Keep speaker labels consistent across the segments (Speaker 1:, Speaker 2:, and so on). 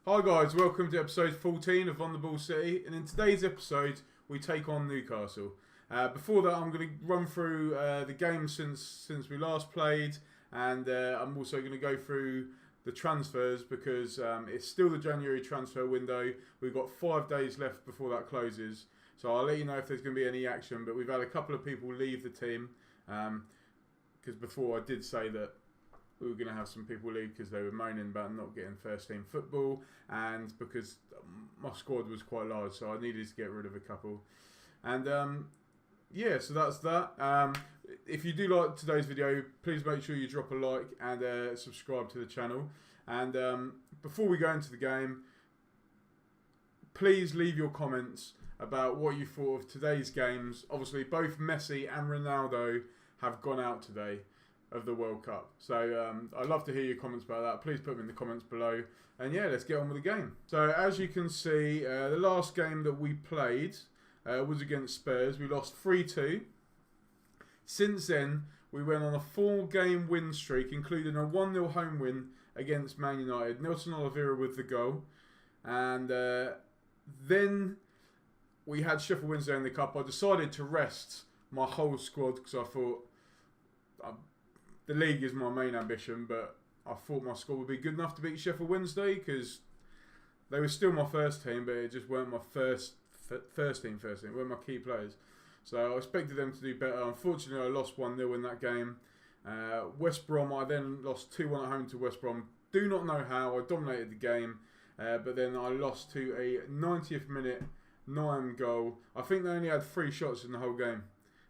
Speaker 1: Hi guys, welcome to episode 14 of On the Ball City, and in today's episode we take on Newcastle. Before that, I'm going to run through the game since we last played, and I'm also going to go through the transfers because it's still the January transfer window. We've got 5 days left before that closes, so I'll let you know if there's going to be any action. But we've had a couple of people leave the team because before I did say that we were going to have some people leave because they were moaning about not getting first team football, and because my squad was quite large, so I needed to get rid of a couple. And yeah, so that's that. If you do like today's video, please make sure you drop a like and subscribe to the channel. And before we go into the game, please leave your comments about what you thought of today's games. Obviously, both Messi and Ronaldo have gone out today of the World Cup. So I'd love to hear your comments about that. Please put them in the comments below. And yeah, let's get on with the game. So as you can see, the last game that we played was against Spurs. We lost 3-2. Since then, we went on a 4-game win streak, including a 1-0 home win against Man United. Nelson Oliveira with the goal. And then we had Sheffield Wednesday in the Cup. I decided to rest my whole squad because I thought the league is my main ambition, but I thought my squad would be good enough to beat Sheffield Wednesday because they were still my first team, but it just weren't my first team. It weren't my key players. So I expected them to do better. Unfortunately, I lost 1-0 in that game. West Brom, I then lost 2-1 at home to West Brom. Do not know how. I dominated the game, but then I lost to a 90th minute Newman goal. I think they only had 3 shots in the whole game.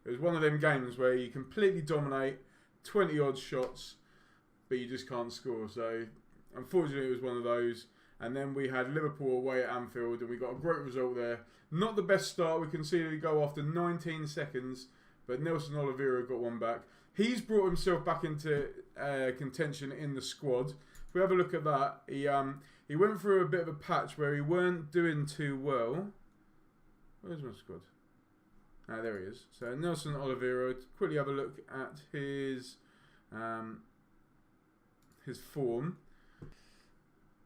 Speaker 1: It was one of them games where you completely dominate, 20 odd shots, but you just can't score. So unfortunately it was one of those. And then we had Liverpool away at Anfield and we got a great result there. Not the best start. We conceded a goal after 19 seconds, but Nelson Oliveira got one back. He's brought himself back into contention in the squad. If we have a look at that, he went through a bit of a patch where he weren't doing too well. Where's my squad? Ah, there he is. So Nelson Oliveira, quickly have a look at his form.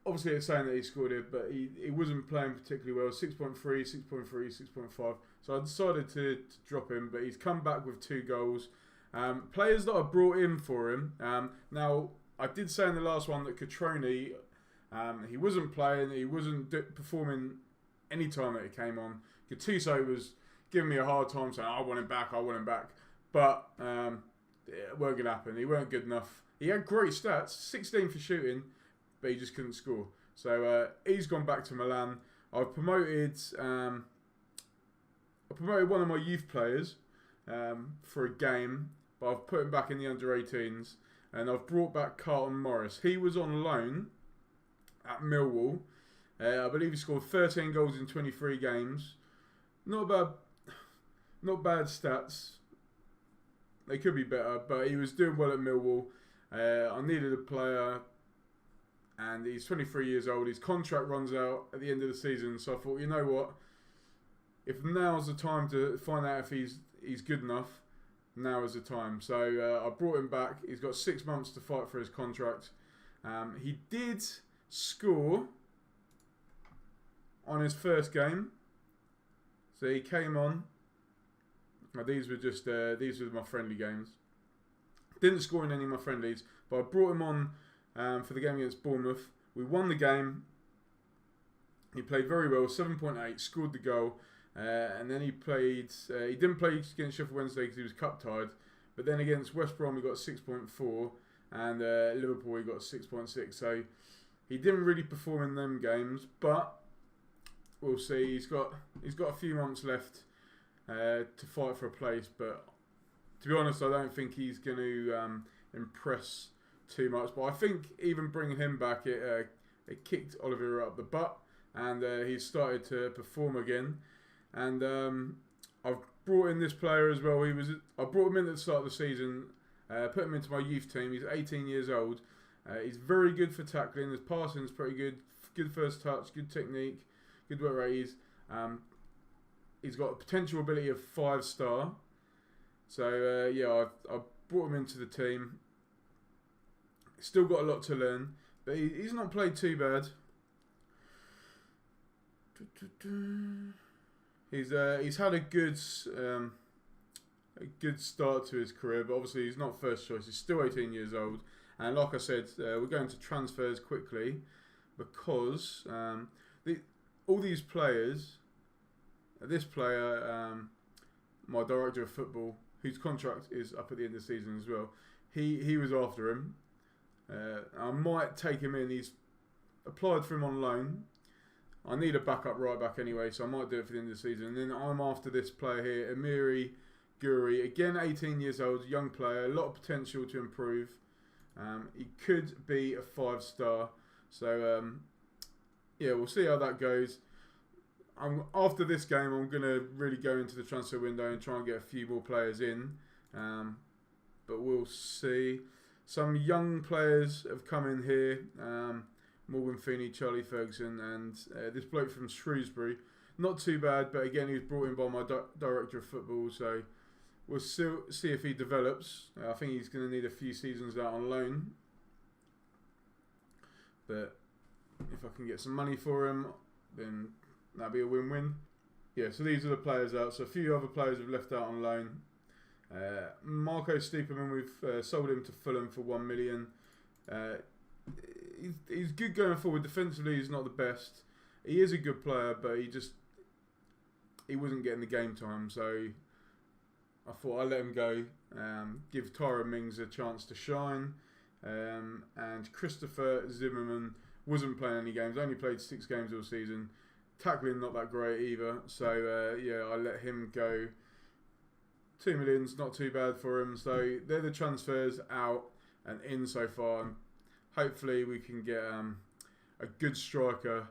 Speaker 1: Obviously it's saying that he scored it, but he wasn't playing particularly well. 6.3, 6.3, 6.5. So I decided to drop him, but he's come back with 2 goals. Players that I brought in for him. Now, I did say in the last one that Catroni, he wasn't playing, he wasn't performing any time that he came on. Gattuso was giving me a hard time saying, I want him back. But it weren't going to happen. He weren't good enough. He had great stats, 16 for shooting, but he just couldn't score. So he's gone back to Milan. I've promoted one of my youth players for a game, but I've put him back in the under-18s, and I've brought back Carlton Morris. He was on loan at Millwall. I believe he scored 13 goals in 23 games. Not bad stats. They could be better, but he was doing well at Millwall. I needed a player, and he's 23 years old. His contract runs out at the end of the season, so I thought, you know what? If now's the time to find out if he's good enough, now is the time. So I brought him back. He's got 6 months to fight for his contract. He did score on his first game. So he came on. Now these were my friendly games. Didn't score in any of my friendlies, but I brought him on for the game against Bournemouth. We won the game. He played very well, 7.8, scored the goal, and then he played. He didn't play against Sheffield Wednesday because he was cup tied, but then against West Brom he got 6.4, and Liverpool he got 6.6. So he didn't really perform in them games, but we'll see. He's got a few months left to fight for a place, but to be honest, I don't think he's going to impress too much. But I think even bringing him back, it kicked Oliveira up the butt, and he's started to perform again. And I've brought in this player as well. I brought him in at the start of the season, put him into my youth team. He's 18 years old. He's very good for tackling. His passing is pretty good. Good first touch, good technique, good work rate. He's got a potential ability of 5-star. So yeah, I brought him into the team. Still got a lot to learn, but he's not played too bad. He's had a good start to his career, but obviously he's not first choice. He's still 18 years old, and like I said, we're going to transfers quickly because all these players. This player, my director of football, whose contract is up at the end of the season as well, he was after him. I might take him in. He's applied for him on loan. I need a backup right back anyway, so I might do it for the end of the season. And then I'm after this player here, Drury, again 18 years old, young player, a lot of potential to improve. He could be a 5-star. So yeah, we'll see how that goes. After this game, I'm going to really go into the transfer window and try and get a few more players in. But we'll see. Some young players have come in here. Morgan Feeney, Charlie Ferguson, and this bloke from Shrewsbury. Not too bad, but again, he was brought in by my director of football. So we'll see if he develops. I think he's going to need a few seasons out on loan. But if I can get some money for him, then that'd be a win-win. Yeah, so these are the players out. So a few other players have left out on loan. Marco Stiepermann, we've sold him to Fulham for 1 million. He's good going forward. Defensively, he's not the best. He is a good player, but he wasn't getting the game time. So I thought I'd let him go. Give Tyrone Mings a chance to shine. And Christopher Zimmerman wasn't playing any games. Only played 6 games all season. Tackling not that great either, so yeah, I let him go. 2 million's not too bad for him. So they're the transfers out and in so far. And hopefully we can get a good striker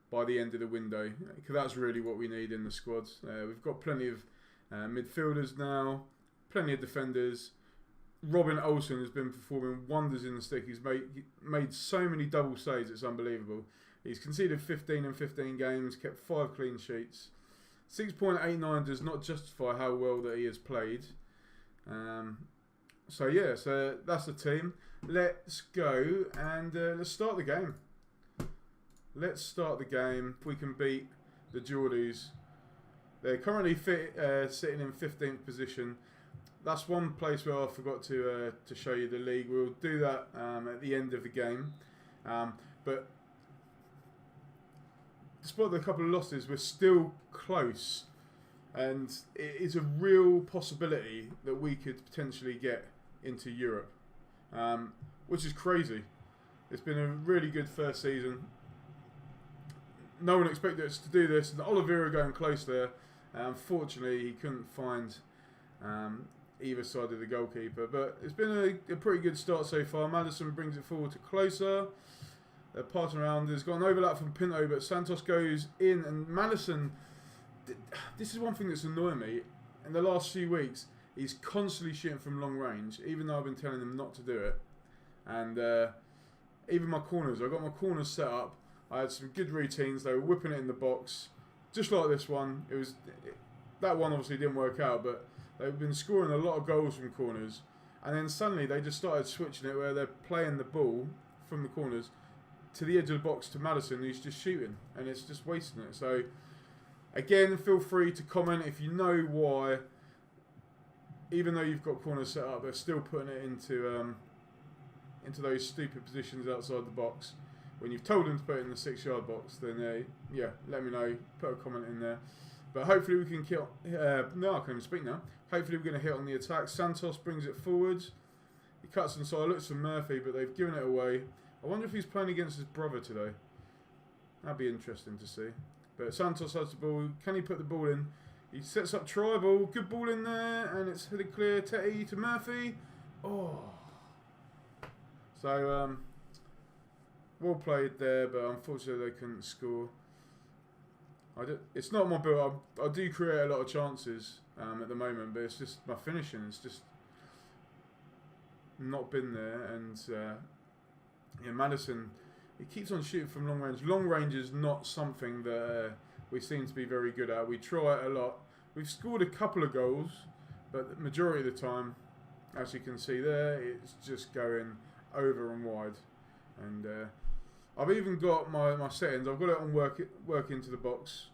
Speaker 1: by the end of the window, because that's really what we need in the squads. We've got plenty of midfielders now, plenty of defenders. Robin Olsen has been performing wonders in the stick. He's made so many double saves, it's unbelievable. He's conceded 15 in 15 games, kept 5 clean sheets. 6.89 does not justify how well that he has played. So yeah, so that's the team. Let's go and let's start the game. Let's start the game. If we can beat the Geordies. They're currently sitting in 15th position. That's one place where I forgot to show you the league. We'll do that at the end of the game. But despite the couple of losses, we're still close, and it is a real possibility that we could potentially get into Europe, which is crazy. It's been a really good first season. No one expected us to do this, and Oliveira going close there. Unfortunately, he couldn't find either side of the goalkeeper, but it's been a pretty good start so far. Madison brings it forward to closer. They're passing around. There's got an overlap from Pinto, but Santos goes in, and Madison. This is one thing that's annoying me. In the last few weeks, he's constantly shooting from long range, even though I've been telling him not to do it. And even my corners, I got my corners set up. I had some good routines. They were whipping it in the box, just like this one. That one obviously didn't work out, but they've been scoring a lot of goals from corners. And then suddenly they just started switching it, where they're playing the ball from the corners to the edge of the box to Madison, who's just shooting, and it's just wasting it. So again, feel free to comment if you know why, even though you've got corners set up, they're still putting it into those stupid positions outside the box. When you've told them to put it in the 6-yard box, then yeah, let me know. Put a comment in there. But hopefully we can kill. No, I can't even speak now. Hopefully we're going to hit on the attack. Santos brings it forward. He cuts inside. Looks for Murphy, but they've given it away. I wonder if he's playing against his brother today. That'd be interesting to see. But Santos has the ball. Can he put the ball in? He sets up Tribal. Good ball in there, and it's headed clear. Tetty to Murphy. Oh. So, well played there, but unfortunately they couldn't score. It's not my build. I do create a lot of chances at the moment, but it's just my finishing. It's just not been there. And yeah, Madison, he keeps on shooting from long range. Long range is not something that we seem to be very good at. We try it a lot. We've scored a couple of goals, but the majority of the time, as you can see there, it's just going over and wide. And I've even got my settings. I've got it on work into the box,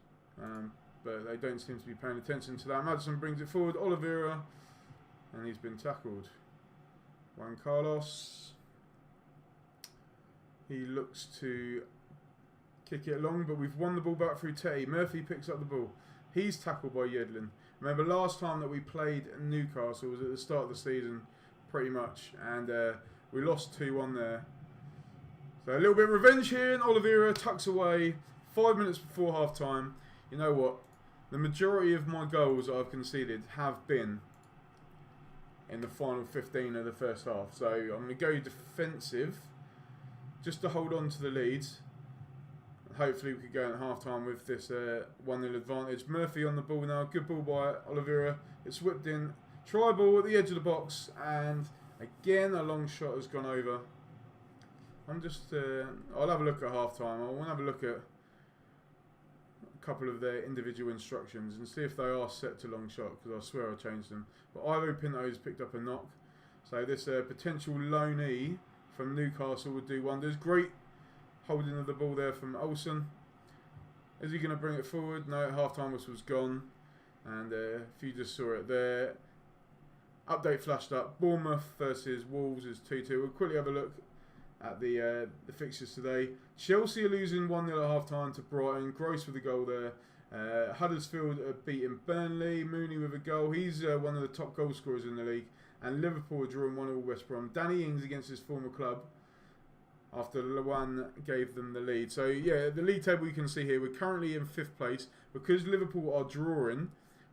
Speaker 1: but they don't seem to be paying attention to that. Maddison brings it forward. Oliveira, and he's been tackled. Juan Carlos. He looks to kick it along, but we've won the ball back through Teddy. Murphy picks up the ball. He's tackled by Yedlin. Remember last time that we played Newcastle was at the start of the season, pretty much, and we lost 2-1 there. So a little bit of revenge here, and Oliveira tucks away 5 minutes before half time. You know what? The majority of my goals that I've conceded have been in the final 15 of the first half. So I'm going to go defensive just to hold on to the leads. Hopefully we could go at half time with this 1-0 advantage. Murphy on the ball now. Good ball by Oliveira. It's whipped in. Try ball at the edge of the box, and again a long shot has gone over. I'm just I'll have a look at half time. I want to have a look at a couple of their individual instructions and see if they are set to long shot, because I swear I changed them. But Ivo Pinto's picked up a knock, so this potential loanee from Newcastle would do wonders. Great holding of the ball there from Olsen. Is he going to bring it forward? No, half time whistle's gone, and if you just saw it there, update flashed up. Bournemouth versus Wolves is 2-2. We'll quickly have a look at the fixtures today. Chelsea are losing 1-0 at half time to Brighton. Gross with a goal there. Huddersfield are beating Burnley. Mooney with a goal. He's one of the top goal scorers in the league. And Liverpool are drawing 1-1 West Brom. Danny Ings against his former club after Lewan gave them the lead. So yeah, the league table you can see here, we're currently in 5th place. Because Liverpool are drawing,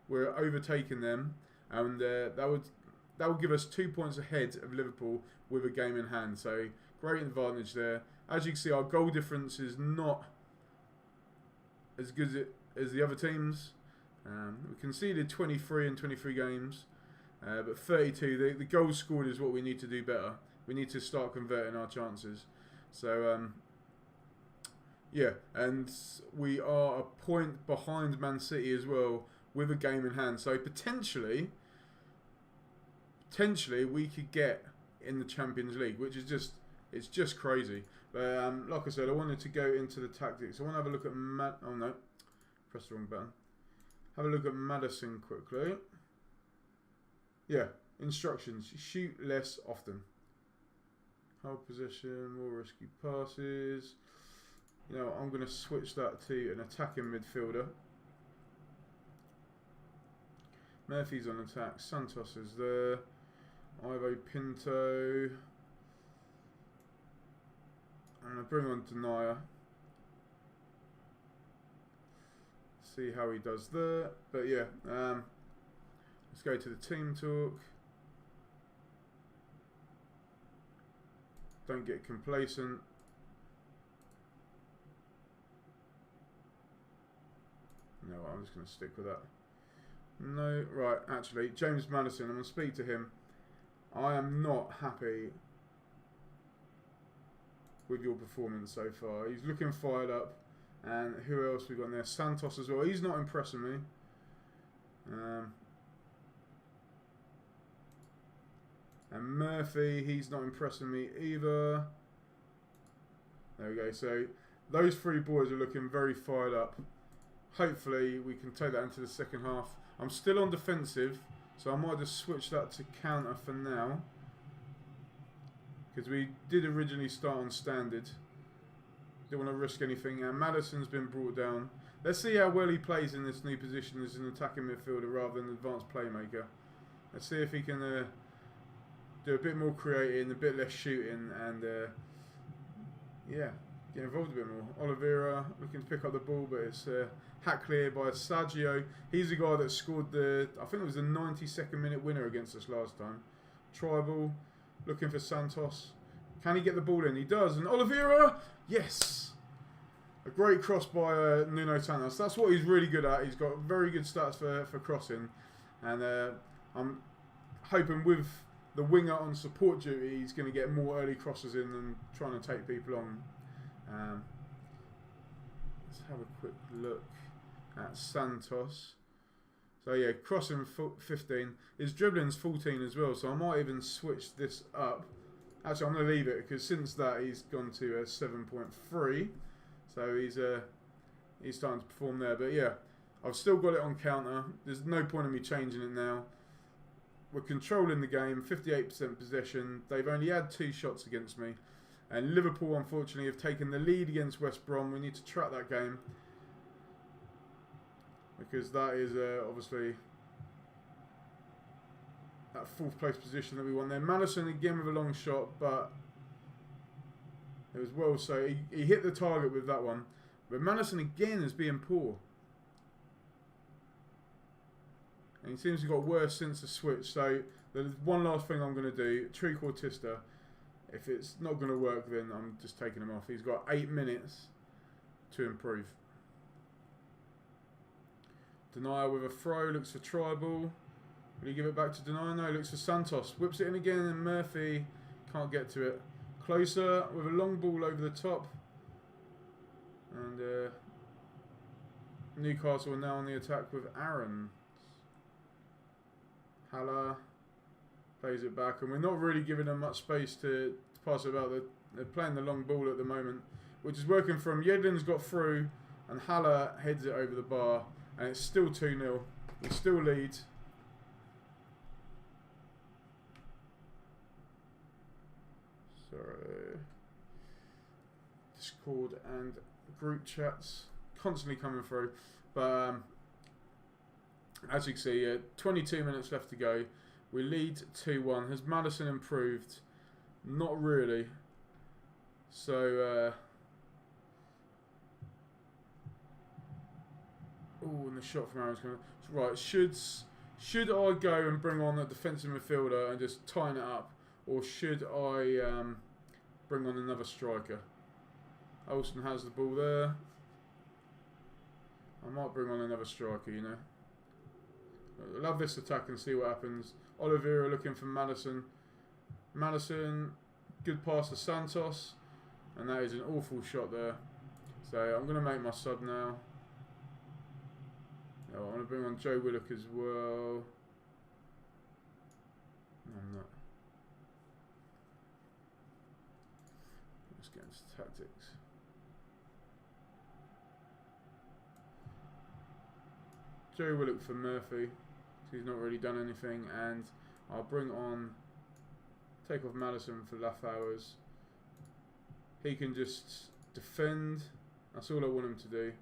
Speaker 1: we're overtaking them, and that would give us 2 points ahead of Liverpool with a game in hand. So great advantage there. As you can see, our goal difference is not as good as the other teams. We conceded 23 in 23 games, but 32. The goals scored is what we need to do better. We need to start converting our chances. So yeah, and we are a point behind Man City as well with a game in hand. So potentially we could get in the Champions League, which is just crazy. But like I said, I wanted to go into the tactics. I want to have a look at oh no, press the wrong button. Have a look at Maddison quickly. Yeah, instructions: shoot less often. Hold possession, more risky passes. You know, I'm going to switch that to an attacking midfielder. Murphy's on attack. Santos is there. Ivo Pinto. I'm going to bring on Denier. See how he does there. But yeah, let's go to the team talk. Don't get complacent. No, I'm just going to stick with that. No, right, actually, James Maddison, I'm going to speak to him. I am not happy with your performance so far. He's looking fired up. And who else we got in there? Santos as well. He's not impressing me. And Murphy, he's not impressing me either. There we go. So those 3 boys are looking very fired up. Hopefully we can take that into the second half. I'm still on defensive, so I might just switch that to counter for now, because we did originally start on standard. Don't want to risk anything. And Maddison's been brought down. Let's see how well he plays in this new position as an attacking midfielder rather than an advanced playmaker. Let's see if he can do a bit more creating, a bit less shooting, and yeah, get involved a bit more. Oliveira looking to pick up the ball, but it's hacked clear by Sergio. He's the guy that scored I think it was the 92nd minute winner against us last time. Tribal, looking for Santos. Can he get the ball in? He does. And Oliveira, yes! A great cross by Nuno Santos. That's what he's really good at. He's got very good stats for crossing. And I'm hoping with the winger on support duty, he's going to get more early crosses in and trying to take people on. Let's have a quick look at Santos. So yeah, crossing 15. His dribbling's 14 as well, so I might even switch this up Actually, I'm going to leave it because since that he's gone to 7.3. So he's starting to perform there. But yeah, I've still got it on counter. There's no point in me changing it now. We're controlling the game, 58% possession. They've only had 2 shots against me. And Liverpool, unfortunately, have taken the lead against West Brom. We need to track that game. Because that is obviously that 4th place position that we want there. Madison again with a long shot, but it was well so. He hit the target with that one. But Madison again is being poor. And he seems to have got worse since the switch. So there's one last thing I'm going to do. Trequartista. If it's not going to work, then I'm just taking him off. He's got 8 minutes to improve. Denier with a throw. Looks for Tribal. Will he give it back to Denier? No, looks for Santos. Whips it in again and Murphy can't get to it. Closer with a long ball over the top. And Newcastle are now on the attack with Aaron. Haller plays it back, and we're not really giving them much space to pass it about. They're playing the long ball at the moment, which is working for him. Yedlin's got through, and Haller heads it over the bar, and it's still 2-0. We still lead. Sorry. Discord and group chats constantly coming through, but as you can see, 22 minutes left to go. We lead 2-1. Has Madison improved? Not really. So, and the shot from Aaron's coming. Right, should I go and bring on a defensive midfielder and just tighten it up, or should I bring on another striker? Olsen has the ball there. I might bring on another striker, you know. I love this attack and see what happens. Oliveira looking for Madison. Madison, good pass to Santos. And that is an awful shot there. So I'm going to make my sub now. Oh, I'm going to bring on Joe Willock as well. No, I'm not. Let's get into tactics. Joe Willock for Murphy. He's not really done anything, and I'll bring on, take off Madison for Lafauers. He can just defend. That's all I want him to do.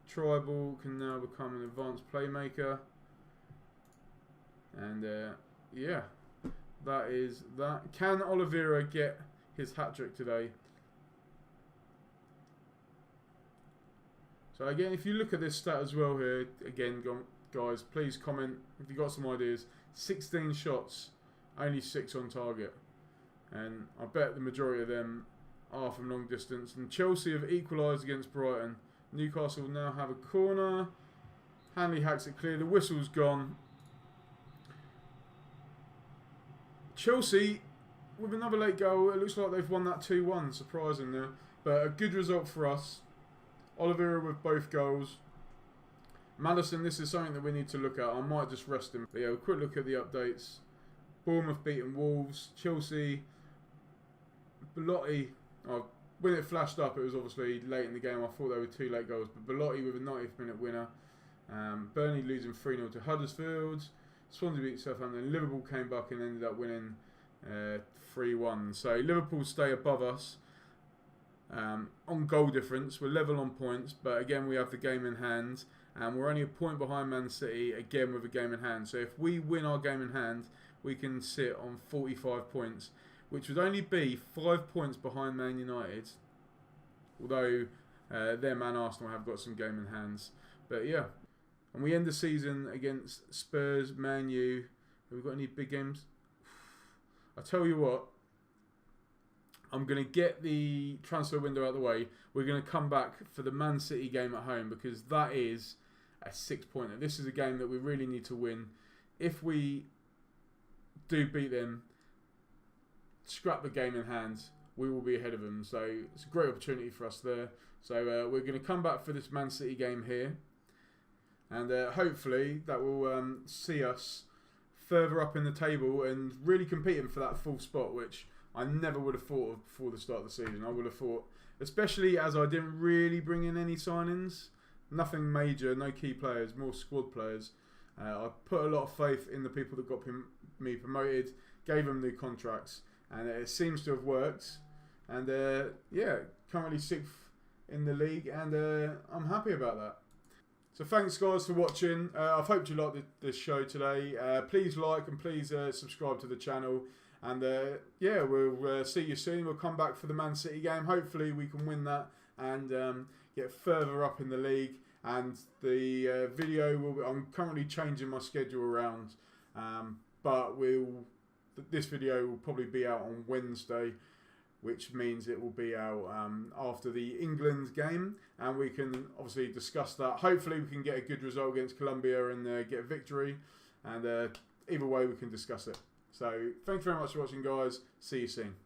Speaker 1: Tribal can now become an advanced playmaker. And yeah, that is that. Can Oliveira get his hat-trick today? So again, if you look at this stat as well here, again, guys, please comment if you've got some ideas. 16 shots, only 6 on target. And I bet the majority of them are from long distance. And Chelsea have equalised against Brighton. Newcastle will now have a corner. Hanley hacks it clear. The whistle's gone. Chelsea, with another late goal, it looks like they've won that 2-1, surprising there. But a good result for us. Oliveira with both goals. Madison, this is something that we need to look at. I might just rest him. But yeah, a quick look at the updates. Bournemouth beating Wolves. Chelsea. Belotti. Oh, when it flashed up, it was obviously late in the game. I thought they were 2 late goals. But Belotti with a 90th minute winner. Burnley losing 3-0 to Huddersfield. Swansea beat Southampton. Liverpool came back and ended up winning 3-1. So Liverpool stay above us. On goal difference, we're level on points, but again we have the game in hand, and we're only a point behind Man City, again with a game in hand. So if we win our game in hand, we can sit on 45 points, which would only be 5 points behind Man United, although their Man Arsenal have got some game in hands. But yeah, and we end the season against Spurs, Man U. Have we got any big games? I tell you what, I'm going to get the transfer window out of the way. We're going to come back for the Man City game at home, because that is a 6-pointer. This is a game that we really need to win. If we do beat them, scrap the game in hand, we will be ahead of them. So it's a great opportunity for us there. So we're going to come back for this Man City game here. And hopefully that will see us further up in the table and really competing for that 4th spot, which I never would have thought of before the start of the season. I would have thought, especially as I didn't really bring in any signings, nothing major, no key players, more squad players. I put a lot of faith in the people that got me promoted, gave them new contracts, and it seems to have worked. And currently 6th in the league, and I'm happy about that. So thanks guys for watching. I've hoped you liked this show today. Please like and please subscribe to the channel. And we'll see you soon. We'll come back for the Man City game. Hopefully we can win that and get further up in the league. And the video will be, I'm currently changing my schedule around, but this video will probably be out on Wednesday, which means it will be out after the England game, and we can obviously discuss that. Hopefully we can get a good result against Colombia and get a victory, and either way we can discuss it. So thanks very much for watching guys, see you soon.